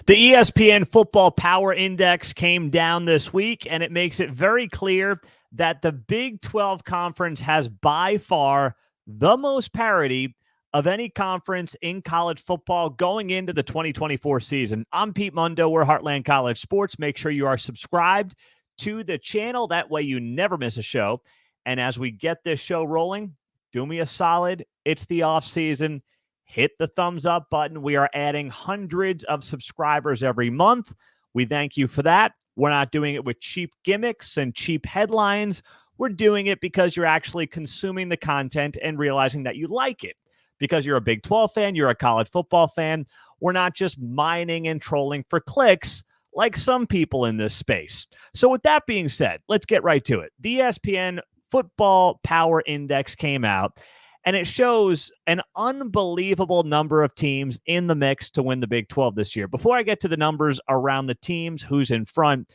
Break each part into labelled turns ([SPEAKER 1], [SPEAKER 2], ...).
[SPEAKER 1] The ESPN Football Power Index came down this week, and it makes it very clear that the Big 12 Conference has by far the most parity of any conference in college football going into the 2024 season. I'm Pete Mundo. We're Heartland College Sports. Make sure you are subscribed to the channel. That way you never miss a show. And as we get this show rolling, do me a solid. It's the off season. Hit the thumbs up button. We are adding hundreds of subscribers every month. We thank you for that. We're not doing it with cheap gimmicks and cheap headlines. We're doing it because you're actually consuming the content and realizing that you like it. Because you're a Big 12 fan, you're a college football fan. We're not just mining and trolling for clicks like some people in this space. So with that being said, let's get right to it. The ESPN Football Power Index came out, and it shows an unbelievable number of teams in the mix to win the Big 12 this year. Before I get to the numbers around the teams, who's in front,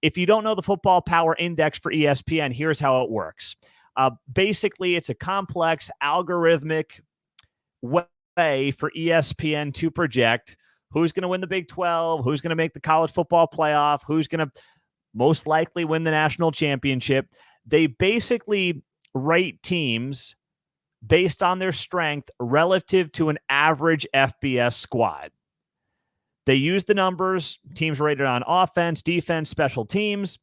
[SPEAKER 1] if you don't know the Football Power Index for ESPN, here's how it works. Basically, it's a complex algorithmic way for ESPN to project who's going to win the Big 12, who's going to make the college football playoff, who's going to most likely win the national championship. They basically rate teams based on their strength relative to an average FBS squad. They use the numbers, teams rated on offense, defense, special teams.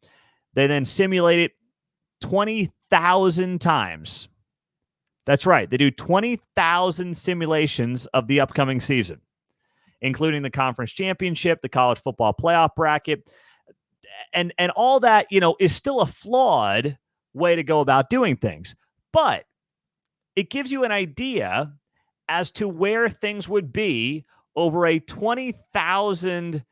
[SPEAKER 1] They then simulate it 20,000 times. That's right. They do 20,000 simulations of the upcoming season, including the conference championship, the college football playoff bracket, and all that, is still a flawed way to go about doing things. But it gives you an idea as to where things would be over a 20,000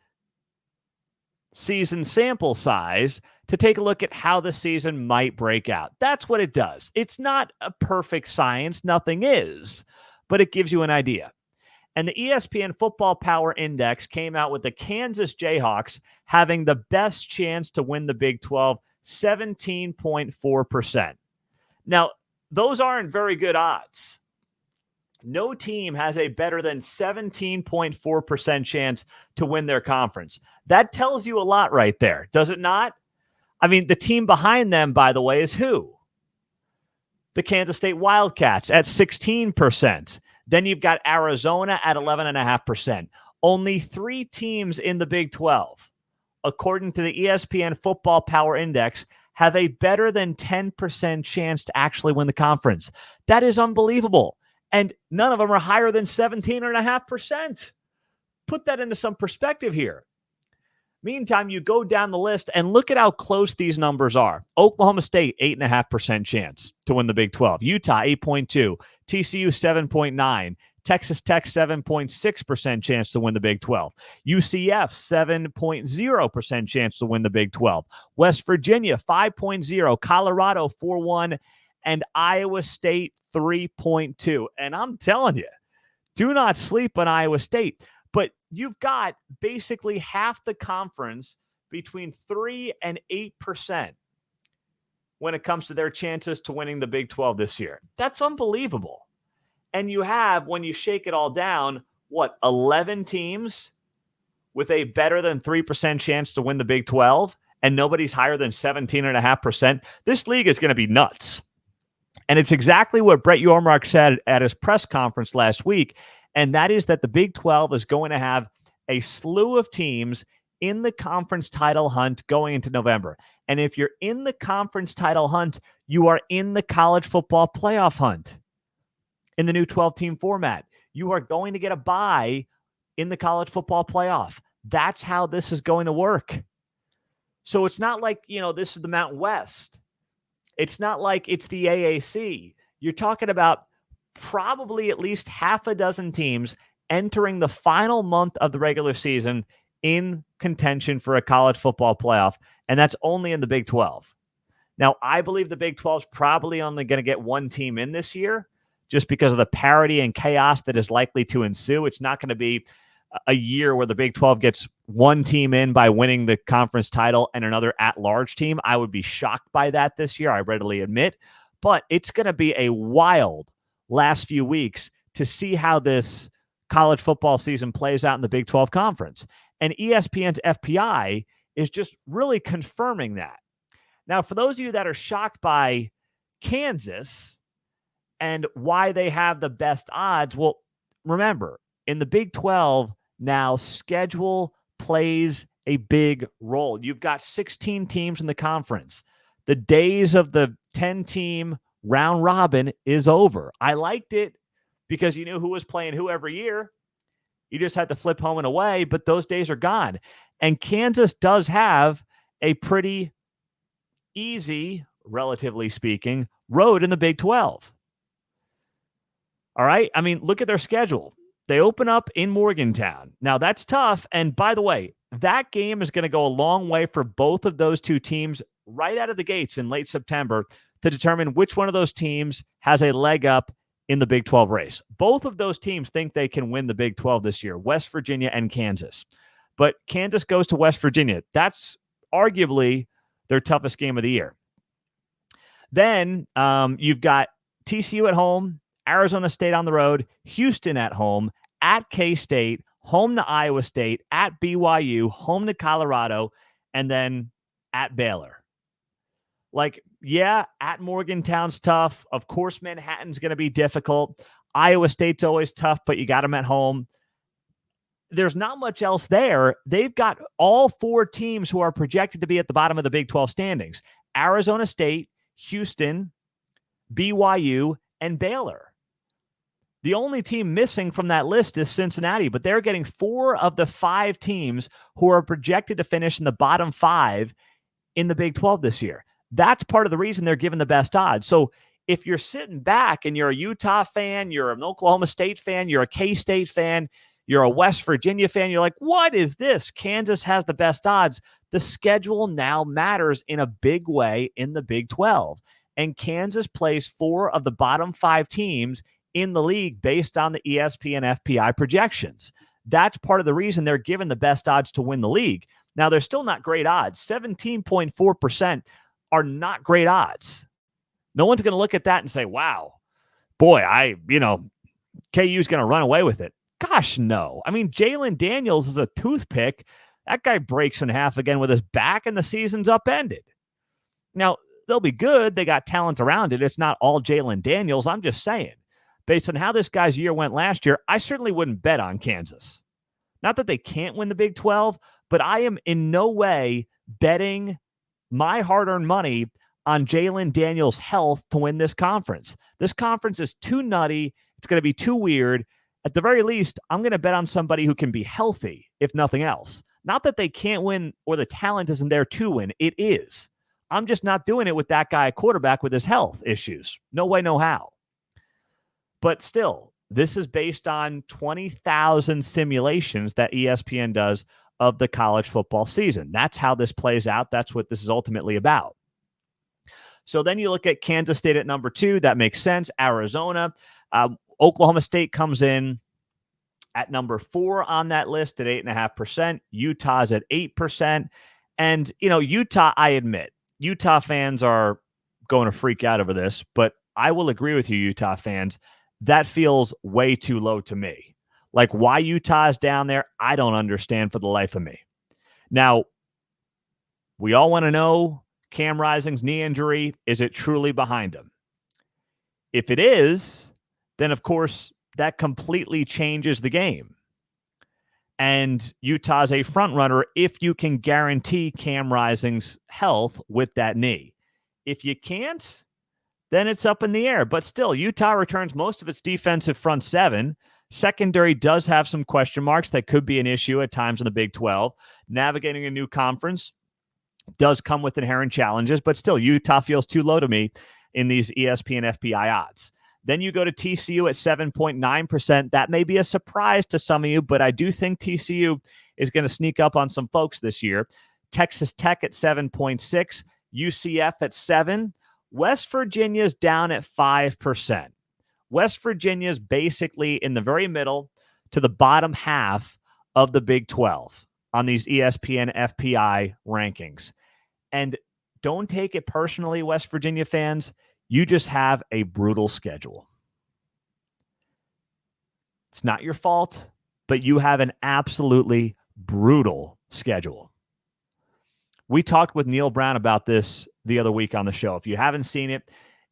[SPEAKER 1] season sample size to take a look at how the season might break out. That's what it does. It's not a perfect science. Nothing is, but it gives you an idea. And the ESPN Football Power Index came out with the Kansas Jayhawks having the best chance to win the Big 12, 17.4%. Now, those aren't very good odds. No team has a better than 17.4% chance to win their conference. That tells you a lot right there, does it not? I mean, the team behind them, by the way, is who? The Kansas State Wildcats at 16%. Then you've got Arizona at 11.5%. Only 3 teams in the Big 12, according to the ESPN Football Power Index, have a better than 10% chance to actually win the conference. That is unbelievable. And none of them are higher than 17.5%. Put that into some perspective here. Meantime, you go down the list and look at how close these numbers are. Oklahoma State, 8.5% chance to win the Big 12. Utah, 8.2. TCU, 7.9. Texas Tech, 7.6% chance to win the Big 12. UCF, 7.0% chance to win the Big 12. West Virginia, 5.0. Colorado, 4.1. And Iowa State, 3.2. And I'm telling you, do not sleep on Iowa State. But you've got basically half the conference between 3 and 8% when it comes to their chances to winning the Big 12 this year. That's unbelievable. And you have, when you shake it all down, 11 teams with a better than 3% chance to win the Big 12, and nobody's higher than 17.5%. This league is going to be nuts. And it's exactly what Brett Yormark said at his press conference last week, and that is that the Big 12 is going to have a slew of teams in the conference title hunt going into November. And if you're in the conference title hunt, you are in the college football playoff hunt. In the new 12-team format, you are going to get a bye in the college football playoff. That's how this is going to work. So it's not like, this is the Mountain West. It's not like it's the AAC. You're talking about probably at least half a dozen teams entering the final month of the regular season in contention for a college football playoff, and that's only in the Big 12. Now, I believe the Big 12 is probably only going to get one team in this year, just because of the parity and chaos that is likely to ensue. It's not going to be a year where the Big 12 gets one team in by winning the conference title and another at-large team. I would be shocked by that this year, I readily admit. But it's going to be a wild last few weeks to see how this college football season plays out in the Big 12 Conference. And ESPN's FPI is just really confirming that. Now, for those of you that are shocked by Kansas and why they have the best odds, well, remember, in the Big 12, now schedule plays a big role. You've got 16 teams in the conference. The days of the 10-team round robin is over. I liked it because you knew who was playing who every year. You just had to flip home and away, but those days are gone. And Kansas does have a pretty easy, relatively speaking, road in the Big 12. All right? I mean, look at their schedule. They open up in Morgantown. Now, that's tough. And by the way, that game is going to go a long way for both of those two teams right out of the gates in late September to determine which one of those teams has a leg up in the Big 12 race. Both of those teams think they can win the Big 12 this year, West Virginia and Kansas. But Kansas goes to West Virginia. That's arguably their toughest game of the year. Then you've got TCU at home, Arizona State on the road, Houston at home, at K-State, home to Iowa State, at BYU, home to Colorado, and then at Baylor. Like, yeah, at Morgantown's tough. Of course, Manhattan's going to be difficult. Iowa State's always tough, but you got them at home. There's not much else there. They've got all four teams who are projected to be at the bottom of the Big 12 standings: Arizona State, Houston, BYU, and Baylor. The only team missing from that list is Cincinnati, but they're getting 4 of the 5 teams who are projected to finish in the bottom 5 in the Big 12 this year. That's part of the reason they're given the best odds. So if you're sitting back and you're a Utah fan, you're an Oklahoma State fan, you're a K-State fan, you're a West Virginia fan, you're like, what is this? Kansas has the best odds. The schedule now matters in a big way in the Big 12. And Kansas plays 4 of the bottom 5 teams in the league based on the ESPN FPI projections. That's part of the reason they're given the best odds to win the league. Now, they're still not great odds. 17.4% are not great odds. No one's going to look at that and say, wow, boy, KU's going to run away with it. Gosh, no. I mean, Jalen Daniels is a toothpick. That guy breaks in half again with his back, and the season's upended. Now, they'll be good. They got talent around it. It's not all Jalen Daniels. I'm just saying, based on how this guy's year went last year, I certainly wouldn't bet on Kansas. Not that they can't win the Big 12, but I am in no way betting my hard-earned money on Jalen Daniels' health to win this conference. This conference is too nutty. It's going to be too weird. At the very least, I'm going to bet on somebody who can be healthy, if nothing else. Not that they can't win or the talent isn't there to win. It is. I'm just not doing it with that guy at quarterback with his health issues. No way, no how. But still, this is based on 20,000 simulations that ESPN does of the college football season. That's how this plays out. That's what this is ultimately about. So then you look at Kansas State at number 2. That makes sense. Arizona. Oklahoma State comes in at number 4 on that list at 8.5%. Utah's at 8%. And, Utah, I admit, Utah fans are going to freak out over this, but I will agree with you, Utah fans. That feels way too low to me. Like, why Utah is down there, I don't understand for the life of me. Now, we all want to know Cam Rising's knee injury. Is it truly behind him? If it is, then, of course, that completely changes the game. And Utah's a front runner if you can guarantee Cam Rising's health with that knee. If you can't, then it's up in the air. But still, Utah returns most of its defensive front 7. Secondary does have some question marks that could be an issue at times in the Big 12. Navigating a new conference does come with inherent challenges, but still, Utah feels too low to me in these ESPN FPI odds. Then you go to TCU at 7.9%. That may be a surprise to some of you, but I do think TCU is going to sneak up on some folks this year. Texas Tech at 7.6%, UCF at 7%. West Virginia's down at 5%. West Virginia's basically in the very middle to the bottom half of the Big 12 on these ESPN FPI rankings. And don't take it personally, West Virginia fans. You just have a brutal schedule. It's not your fault, but you have an absolutely brutal schedule. We talked with Neil Brown about this the other week on the show. If you haven't seen it,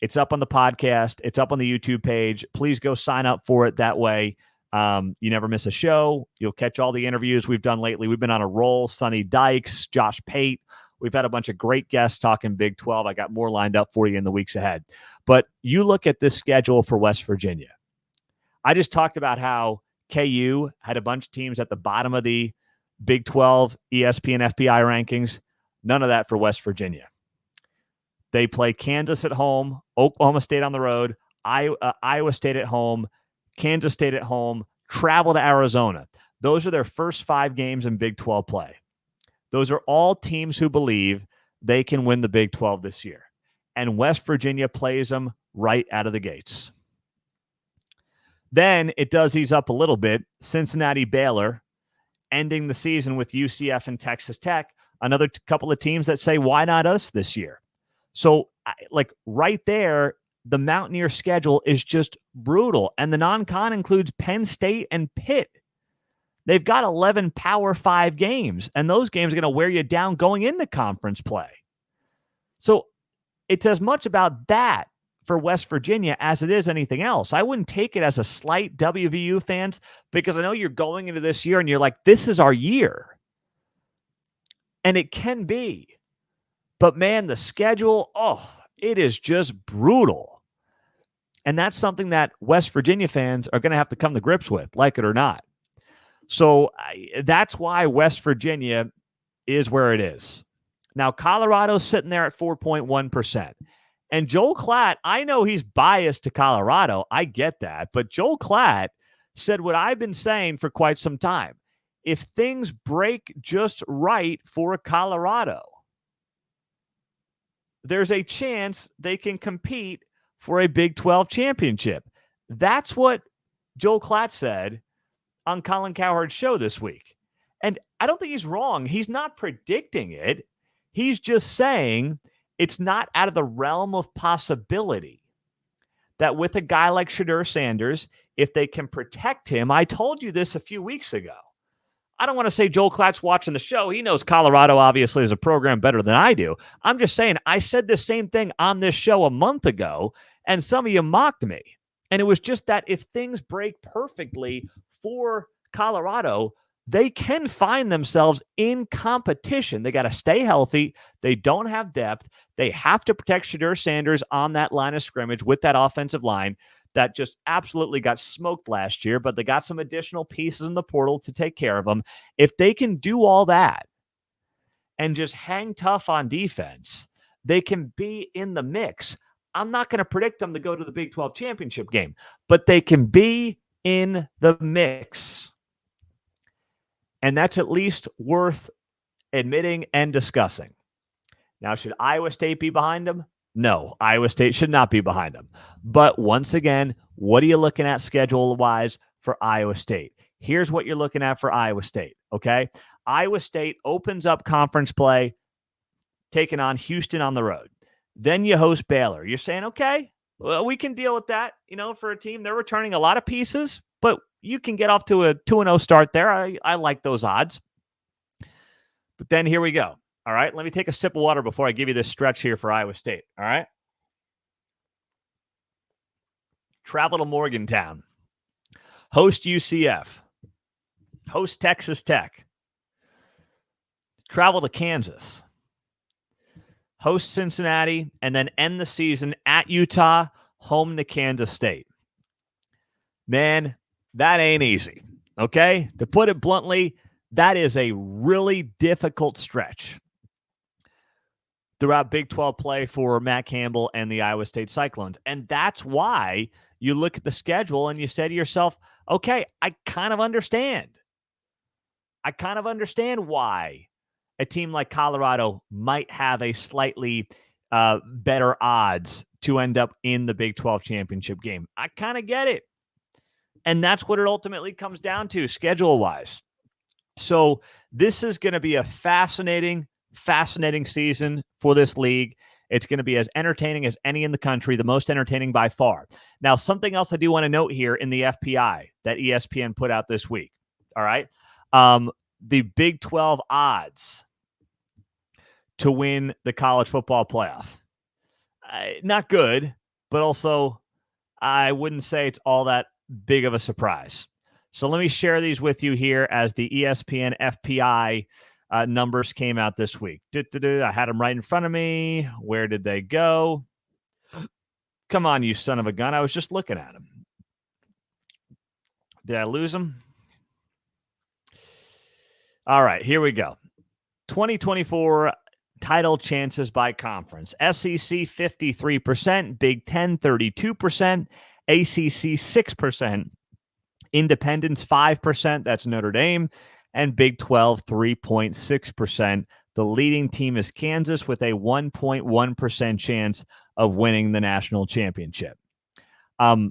[SPEAKER 1] it's up on the podcast. It's up on the YouTube page. Please go sign up for it. That way, you never miss a show. You'll catch all the interviews we've done lately. We've been on a roll. Sonny Dykes, Josh Pate. We've had a bunch of great guests talking Big 12. I got more lined up for you in the weeks ahead. But you look at this schedule for West Virginia. I just talked about how KU had a bunch of teams at the bottom of the Big 12 ESPN FPI rankings. None of that for West Virginia. They play Kansas at home, Oklahoma State on the road, Iowa State at home, Kansas State at home, travel to Arizona. Those are their first 5 games in Big 12 play. Those are all teams who believe they can win the Big 12 this year. And West Virginia plays them right out of the gates. Then it does ease up a little bit. Cincinnati, Baylor, ending the season with UCF and Texas Tech. Another couple of teams that say, why not us this year? So, like right there, the Mountaineer schedule is just brutal. And the non-con includes Penn State and Pitt. They've got 11 Power 5 games, and those games are going to wear you down going into conference play. So it's as much about that for West Virginia as it is anything else. I wouldn't take it as a slight, WVU fans, because I know you're going into this year and you're like, this is our year. And it can be. But man, the schedule, it is just brutal. And that's something that West Virginia fans are going to have to come to grips with, like it or not. So that's why West Virginia is where it is. Now, Colorado's sitting there at 4.1%. And Joel Klatt, I know he's biased to Colorado. I get that. But Joel Klatt said what I've been saying for quite some time. If things break just right for Colorado, there's a chance they can compete for a Big 12 championship. That's what Joel Klatt said on Colin Cowherd's show this week. And I don't think he's wrong. He's not predicting it. He's just saying it's not out of the realm of possibility that with a guy like Shedeur Sanders, if they can protect him, I told you this a few weeks ago. I don't want to say Joel Klatt's watching the show. He knows Colorado obviously is a program better than I do. I'm just saying I said the same thing on this show a month ago, and some of you mocked me. And it was just that if things break perfectly for Colorado, they can find themselves in competition. They got to stay healthy. They don't have depth. They have to protect Shedeur Sanders on that line of scrimmage with that offensive line that just absolutely got smoked last year, but they got some additional pieces in the portal to take care of them. If they can do all that and just hang tough on defense, they can be in the mix. I'm not going to predict them to go to the Big 12 championship game, but they can be in the mix. And that's at least worth admitting and discussing. Now, should Iowa State be behind them? No, Iowa State should not be behind them. But once again, what are you looking at schedule-wise for Iowa State? Here's what you're looking at for Iowa State, okay? Iowa State opens up conference play, taking on Houston on the road. Then you host Baylor. You're saying, okay, well, we can deal with that, for a team. They're returning a lot of pieces, but you can get off to a 2-0 start there. I like those odds. But then here we go. All right, let me take a sip of water before I give you this stretch here for Iowa State. All right. Travel to Morgantown. Host UCF. Host Texas Tech. Travel to Kansas. Host Cincinnati, and then end the season at Utah, home to Kansas State. Man, that ain't easy, okay? To put it bluntly, that is a really difficult stretch throughout Big 12 play for Matt Campbell and the Iowa State Cyclones. And that's why you look at the schedule and you say to yourself, okay, I kind of understand. I kind of understand why a team like Colorado might have a slightly better odds to end up in the Big 12 championship game. I kind of get it. And that's what it ultimately comes down to schedule-wise. So this is going to be a fascinating season for this league. It's going to be as entertaining as any in the country, the most entertaining by far. Now, something else I do want to note here in the FPI that ESPN put out this week. All right. The Big 12 odds to win the college football playoff. Not good, but also I wouldn't say it's all that big of a surprise. So let me share these with you here as the ESPN FPI numbers came out this week. I had them right in front of me. Where did they go? Come on, you son of a gun. I was just looking at them. Did I lose them? All right, here we go. 2024 title chances by conference. SEC 53%, Big 10 32%, ACC 6%, Independents 5%, that's Notre Dame, and Big 12 3.6%. The leading team is Kansas with a 1.1% chance of winning the national championship. That's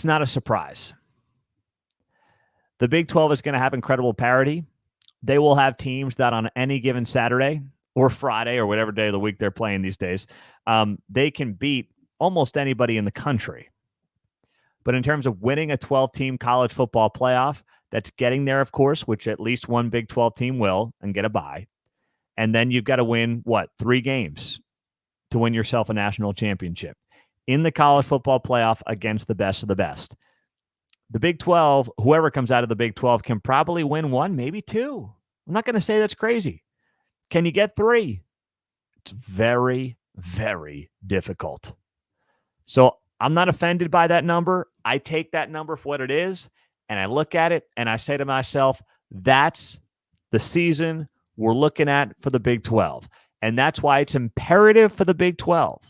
[SPEAKER 1] not a surprise. The Big 12 is going to have incredible parity. They will have teams that on any given Saturday or Friday or whatever day of the week they're playing these days, they can beat almost anybody in the country. But in terms of winning a 12-team college football playoff, that's getting there, of course, which at least one Big 12 team will and get a bye. And then you've got to win, 3 games to win yourself a national championship in the college football playoff against the best of the best. The Big 12, whoever comes out of the Big 12 can probably win 1, maybe 2. I'm not going to say that's crazy. Can you get 3? It's very, very difficult. So I'm not offended by that number. I take that number for what it is, and I look at it, and I say to myself, that's the season we're looking at for the Big 12. And that's why it's imperative for the Big 12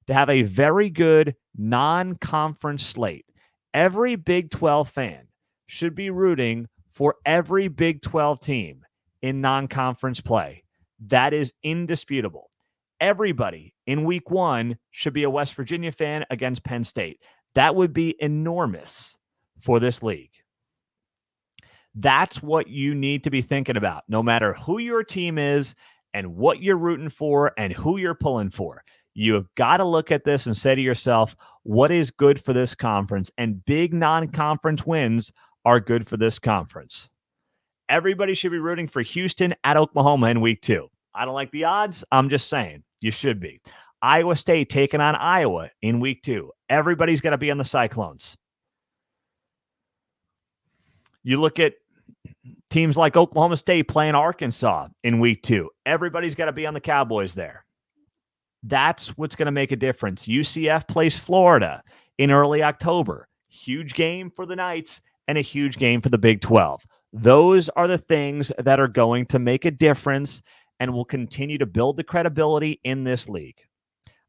[SPEAKER 1] to have a very good non-conference slate. Every Big 12 fan should be rooting for every Big 12 team in non-conference play. That is indisputable. Everybody in week 1 should be a West Virginia fan against Penn State. That would be enormous for this league. That's what you need to be thinking about, no matter who your team is and what you're rooting for and who you're pulling for. You have got to look at this and say to yourself, what is good for this conference? And big non-conference wins are good for this conference. Everybody should be rooting for Houston at Oklahoma in week 2. I don't like the odds. I'm just saying you should be. Iowa State taking on Iowa in week 2. Everybody's got to be on the Cyclones. You look at teams like Oklahoma State playing Arkansas in week 2. Everybody's got to be on the Cowboys there. That's what's going to make a difference. UCF plays Florida in early October. Huge game for the Knights and a huge game for the Big 12. Those are the things that are going to make a difference and will continue to build the credibility in this league.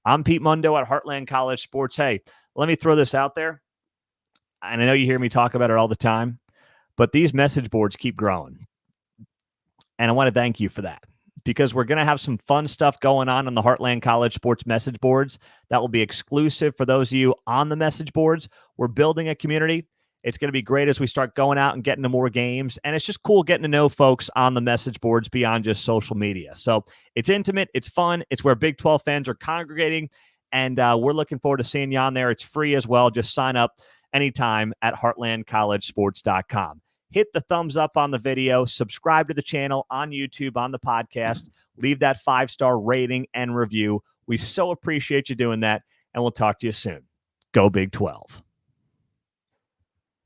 [SPEAKER 1] I'm Pete Mundo at Heartland College Sports. Hey, let me throw this out there. And I know you hear me talk about it all the time, but these message boards keep growing. And I want to thank you for that, because we're going to have some fun stuff going on the Heartland College Sports message boards that will be exclusive for those of you on the message boards. We're building a community. It's going to be great as we start going out and getting to more games. And it's just cool getting to know folks on the message boards beyond just social media. So it's intimate. It's fun. It's where Big 12 fans are congregating. And we're looking forward to seeing you on there. It's free as well. Just sign up anytime at heartlandcollegesports.com. Hit the thumbs up on the video. Subscribe to the channel on YouTube, on the podcast. Leave that 5-star rating and review. We so appreciate you doing that. And we'll talk to you soon. Go Big 12.